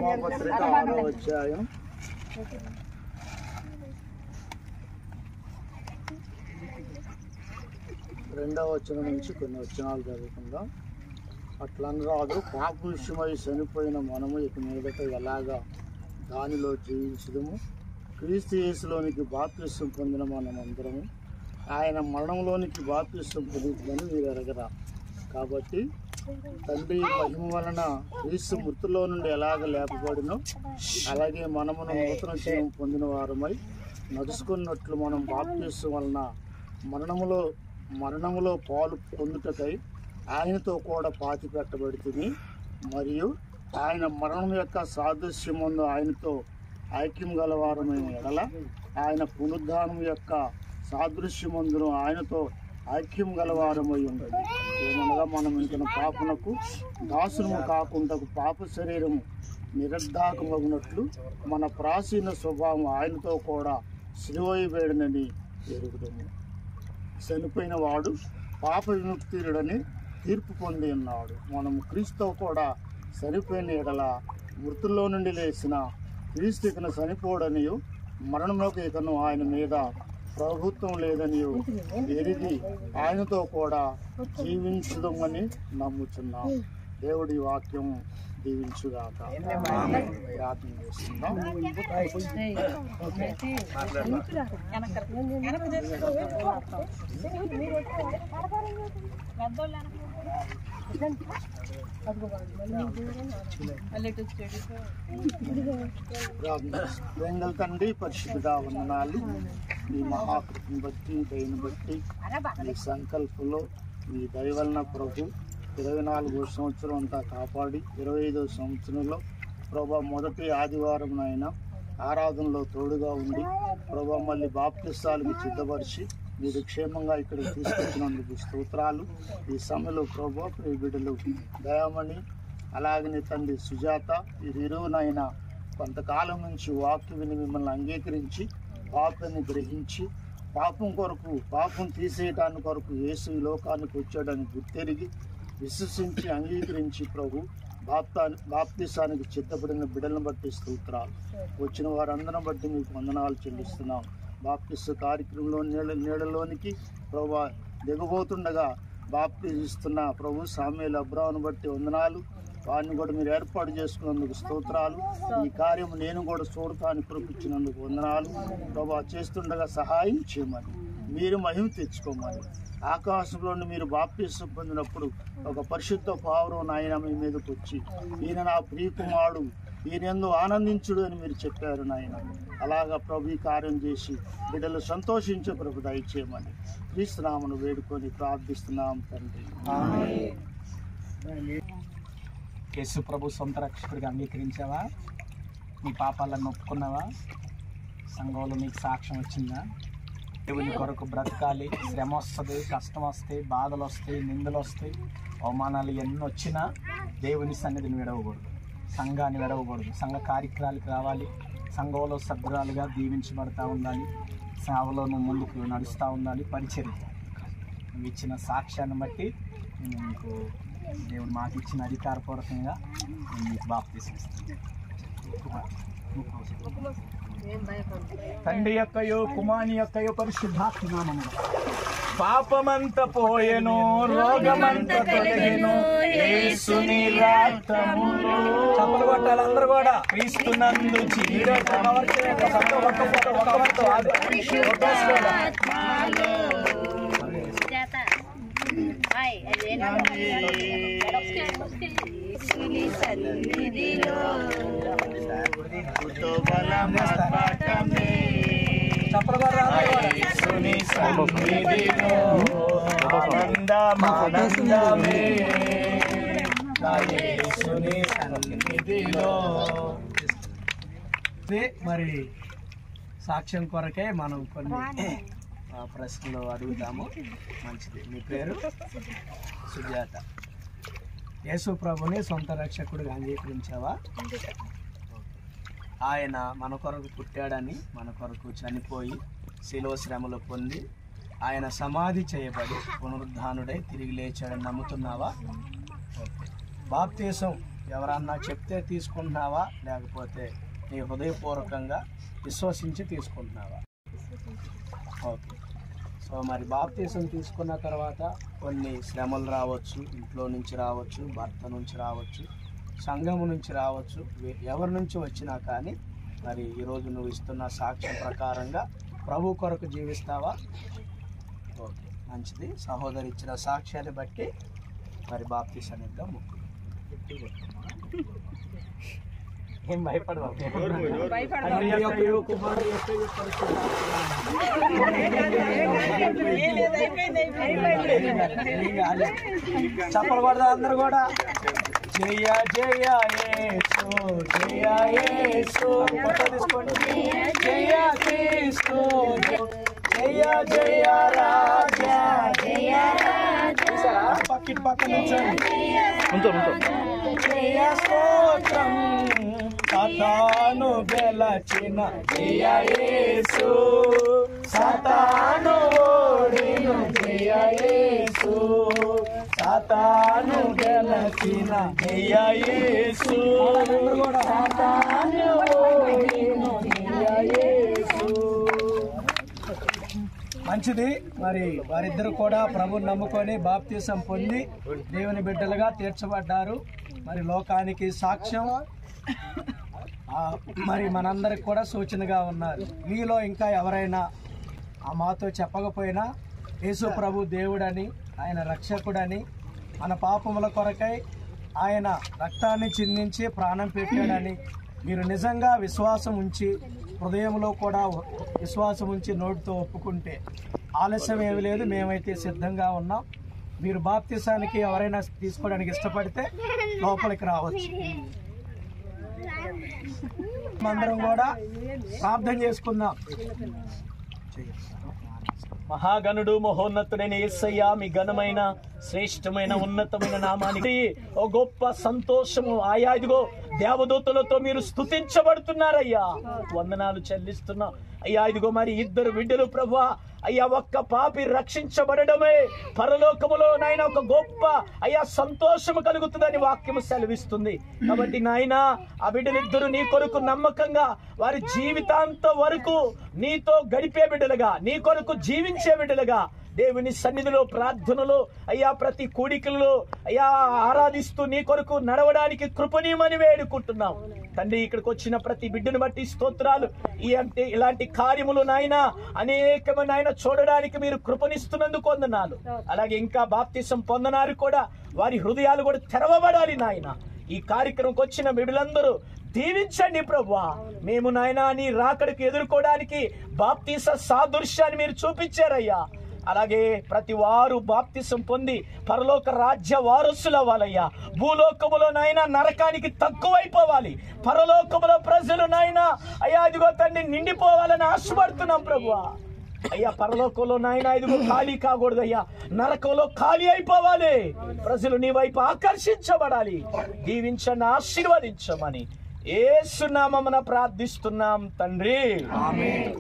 రోమాపత్రిక 6వ అధ్యాయం 2వ వచనం నుంచి కొన్ని వచనాలు చదువుకుందాం. అట్లనరాదు, పాప విషయమై చనిపోయిన మనము ఇక మీదట ఎలాగా దానిలో జీవించదము. క్రీస్తు యేసులోనికి బాప్తిసం పొందిన మనమందరము ఆయన మరణంలోనికి బాప్తిసం పొందుతుందని మీరు ఎరగరా. కాబట్టి తండ్రి మహిమ వలన క్రీస్తు మృతుల్లో నుండి ఎలాగ లేపబడినో అలాగే మనమును నూతన జీవం పొందిన వారమై నడుచుకున్నట్లు మనం బాప్తిసం వలన మరణములో పాలు పొందుటకై ఆయనతో కూడా పాతి పెట్టబడుతుంది. మరియు ఆయన మరణం యొక్క సాదృశ్యమందు ఆయనతో ఐక్యం గలవారమైన ఎడల ఆయన పునరుద్ధానం యొక్క సాదృశ్యమందును ఆయనతో ఐక్యం గలవారమై ఉండదు. ఏమనగా మనం ఇంకను పాపనకు దాసులము కాకుండా పాప శరీరము నిరర్ధాకమగునట్లు మన ప్రాచీన స్వభావం ఆయనతో కూడా సిలువవేయబడినని ఎరుగుదము. చనిపోయిన వాడు పాప విముక్తుడని తీర్పు పొంది ఉన్నాడు. మనము క్రీస్తుతో కూడా చనిపోయిన ఎడల మృతుల్లో నుండి లేచిన క్రీస్తు ఇకను చనిపోడనియు మరణంలోకి ఇకను ఆయన మీద ప్రభుత్వం లేదని ఎరిగి ఆయనతో కూడా జీవించుదామని నమ్ముచున్నాం. దేవుడి వాక్యం దీవించుగాక. ప్రార్థన చేస్తున్నాం. వెంగళ తండ్రి పరిశుద్ధుడా వందనాలు. మీ మహాకృతిని బట్టి దయని బట్టి మీ సంకల్పంలో మీ దయ వలన ప్రభు 24వ సంవత్సరం అంతా కాపాడి 25వ సంవత్సరంలో ప్రభా మొదటి ఆదివారం అయినా ఆరాధనలో తోడుగా ఉండి ప్రభా మళ్ళీ బాప్తిస్తాలకు సిద్ధపరిచి మీరు క్షేమంగా ఇక్కడికి తీసుకొచ్చినందుకు స్తోత్రాలు. ఈ సమయంలో ప్రభా ప్రియ బిడ్డలు దయామణి అలాగనే తండ్రి సుజాత వీరిరువునైనా కొంతకాలం నుంచి వాక్య విని మిమ్మల్ని అంగీకరించి పాపాన్ని గ్రహించి పాపం తీసేయటానికి కొరకు యేసు ఈ లోకానికి వచ్చాడని గుర్తెరిగి విశ్వసించి అంగీకరించి ప్రభు బాప్తిసానికి సిద్ధపడిన బిడ్డలను బట్టి స్తోత్రాలు. వచ్చిన వారందరిని బట్టి మీకు వందనాలు చెల్లిస్తున్నాం. బాప్తిస్త కార్యక్రమంలో నీడలోనికి ప్రభు దిగబోతుండగా బాప్తిస్తున్న ప్రభు సామ్యుయేలు అబ్రాహామును బట్టి వందనాలు. వారిని కూడా మీరు ఏర్పాటు చేసుకున్నందుకు స్తోత్రాలు. ఈ కార్యం నేను కూడా చూడటానికి కురిపించినందుకు వందనాలు. ప్రభు చేస్తుండగా సహాయం చేయమని మీరు మహిమ తెచ్చుకోమని ఆకాశంలో మీరు బాప్తిసం పొందినప్పుడు ఒక పరిశుద్ధ పావురం నాయన మీ మీదకి వచ్చి ఈయన నా ప్రియకుమారుడు ఈయనందు ఆనందించుడు అని మీరు చెప్పారు నాయన. అలాగా ప్రభు ఈ కార్యం చేసి బిడ్డలు సంతోషించే ప్రభు దయచేయమని క్రీస్తునామను వేడుకొని ప్రార్థిస్తున్నాం తండ్రి. యేసు ప్రభు సొంత రక్షకుడిగా అంగీకరించావా? నీ పాపాలను ఒప్పుకున్నావా? సంఘంలో నీకు సాక్ష్యం వచ్చిందా? దేవుని కొరకు బ్రతకాలి. శ్రమ వస్తుంది, కష్టం వస్తాయి, బాధలు వస్తాయి, నిందలు వస్తాయి, అవమానాలు ఎన్ని వచ్చినా దేవుని సన్నిధిని విడవకూడదు, సంఘాన్ని విడవకూడదు. సంఘ కార్యక్రమాలకు రావాలి. సంఘంలో సభ్యురాలుగా దీవించబడతా ఉండాలి. సేవలో నువ్వు ముందుకు నడుస్తూ ఉండాలి. పరిచర్య నువ్వు ఇచ్చిన సాక్ష్యాన్ని బట్టి నేను మీకు దేవుడు మాకు ఇచ్చిన అధికారపూర్వకంగా నేను మీకు బాప్తిసం ఇస్తాను. తండ్రి యొక్కయో కుమారుని యొక్కయో పరిశుద్ధాత్మ నామములో పాపమంత పోయెను, రోగమంత తొలగెను యేసుని రక్తములో. చప్పలు కొట్టాలి అందరూ కూడా. క్రీస్తునందు మరి సాక్ష్యం కొరకే మనం కొన్ని ప్రశ్నలు అడుగుతాము. మంచిది. మీ పేరు? సుజాత. యేసు ప్రభుని సొంత రక్షకుడిగా అంగీకరించావా? ఆయన మన కొరకు పుట్టాడని, మన కొరకు చనిపోయి శిలువ శ్రమలు పొంది ఆయన సమాధి చేయబడి పునరుద్ధానుడై తిరిగి లేచాడని నమ్ముతున్నావా? బాప్తిసం ఎవరన్నా చెప్తే తీసుకుంటున్నావా, లేకపోతే నీ హృదయపూర్వకంగా విశ్వసించి తీసుకుంటున్నావా? ఓకే. సో మరి బాప్తీసం తీసుకున్న తర్వాత కొన్ని శ్రమలు రావచ్చు, ఇంట్లో నుంచి రావచ్చు, భర్త నుంచి రావచ్చు, సంఘము నుంచి రావచ్చు, ఎవరి నుంచి వచ్చినా కానీ మరి ఈరోజు నువ్వు ఇస్తున్న సాక్ష్యం ప్రకారంగా ప్రభు కొరకు జీవిస్తావా? ఓకే, మంచిది. సహోదరి ఇచ్చిన సాక్ష్యాన్ని బట్టి మరి బాప్తీసాన్ని ఇద్దాం. ఏం భయపడవా? చెప్పకూడదు అందరు కూడా. జయ జయ యేసు, జయ యేసు. తీసుకోండి. జయ క్రీస్తు, జయ జయ రాజా, జయ రాజా. పక్కిటి పక్క నుంచండి. జయ స్తోత్రం సాతాను గెలచిన జయ యేసు, సాతాను ఓడిను జయ యేసు, సాతాను గెలచిన జయ యేసు, సాతాను ఓడిను జయ యేసు. మంచిది. మరి వారిద్దరు కూడా ప్రభుని నమ్ముకొని బాప్తీసం పొంది దేవుని బిడ్డలుగా తీర్చబడ్డారు. మరి లోకానికి సాక్ష్యం, మరి మనందరికి కూడా సూచనగా ఉన్నారు. మీలో ఇంకా ఎవరైనా ఆ మాతో చెప్పకపోయినా యేసు ప్రభు దేవుడని, ఆయన రక్షకుడని, మన పాపముల కొరకై ఆయన రక్తాన్ని చిందించి ప్రాణం పెట్టాడని మీరు నిజంగా విశ్వాసం ఉంచి, హృదయంలో కూడా విశ్వాసం ఉంచి నోటితో ఒప్పుకుంటే ఆలస్యం ఏమి లేదు. మేమైతే సిద్ధంగా ఉన్నాం. మీరు బాప్తీసానికి ఎవరైనా తీసుకోవడానికి ఇష్టపడితే లోపలికి రావచ్చు. అందరం కూడా ప్రార్థన చేసుకుందాం. మహాగణుడు మహోన్నతుడైన యేసయ్య, మీ ఘనమైన శ్రేష్టమైన ఉన్నతమైన నామానికి ఓ గొప్ప సంతోషము. ఆయా ఇదిగో దేవదూతలతో మీరు స్తుతించబడుతున్నారయ్యా. వందనాలు చెల్లిస్తున్నా అయ్యా. ఇదిగో మరి ఇద్దరు బిడ్డలు ప్రభువా అయ్యా, ఒక్క పాపి రక్షించబడడమే పరలోకములో నాయన ఒక గొప్ప అయ్యా సంతోషము కలుగుతుందని వాక్యము సెలవిస్తుంది. కాబట్టి నాయన ఆ బిడ్డలిద్దరూ నీ కొరకు నమ్మకంగా వారి జీవితాంతం వరకు నీతో గడిపే బిడ్డలుగా, నీ కొరకు జీవించే బిడ్డలుగా దేవుని సన్నిధిలో ప్రార్థనలో అయ్యా ప్రతి కూడికలలో అయ్యా ఆరాధిస్తూ నీ కొరకు నడవడానికి కృపణీయమని వేడుకుంటున్నాం తండ్రి. ఇక్కడికి వచ్చిన ప్రతి బిడ్డను బట్టి స్తోత్రాలు. ఇలాంటి కార్యములు నాయన అనేకమైన నాయన చూడడానికి మీరు కృపణిస్తున్నందుకు వందనాలు. అలాగే ఇంకా బాప్తిసం పొందనారు కూడా వారి హృదయాలు కూడా తెరవబడాలి నాయన. ఈ కార్యక్రమంకి వచ్చిన బిడ్డలందరూ దీవించండి ప్రభువా. మేము నాయన నీ రాకడికి ఎదుర్కోవడానికి బాప్తిస సాదృశ్యాన్ని మీరు చూపించారయ్యా. అలాగే ప్రతి వారు బాప్తిసం పొంది పరలోక రాజ్య వారసులు అవ్వాలయ్యా. భూలోకములో నాయన నరకానికి తక్కువైపోవాలి. పరలోకములో ప్రజలు నాయన అయ్యా ఇదిగో తండ్రి నిండిపోవాలని ఆశపడుతున్నాం ప్రభువా. అయ్యా పరలోకంలో నాయన ఇదిగో ఖాళీ కాకూడదయ్యా, నరకంలో ఖాళీ అయిపోవాలి. ప్రజలు నీ వైపు ఆకర్షించబడాలి. దీవించండి, ఆశీర్వదించమని యేసు నామమున ప్రార్థిస్తున్నాం తండ్రి. ఆమేన్.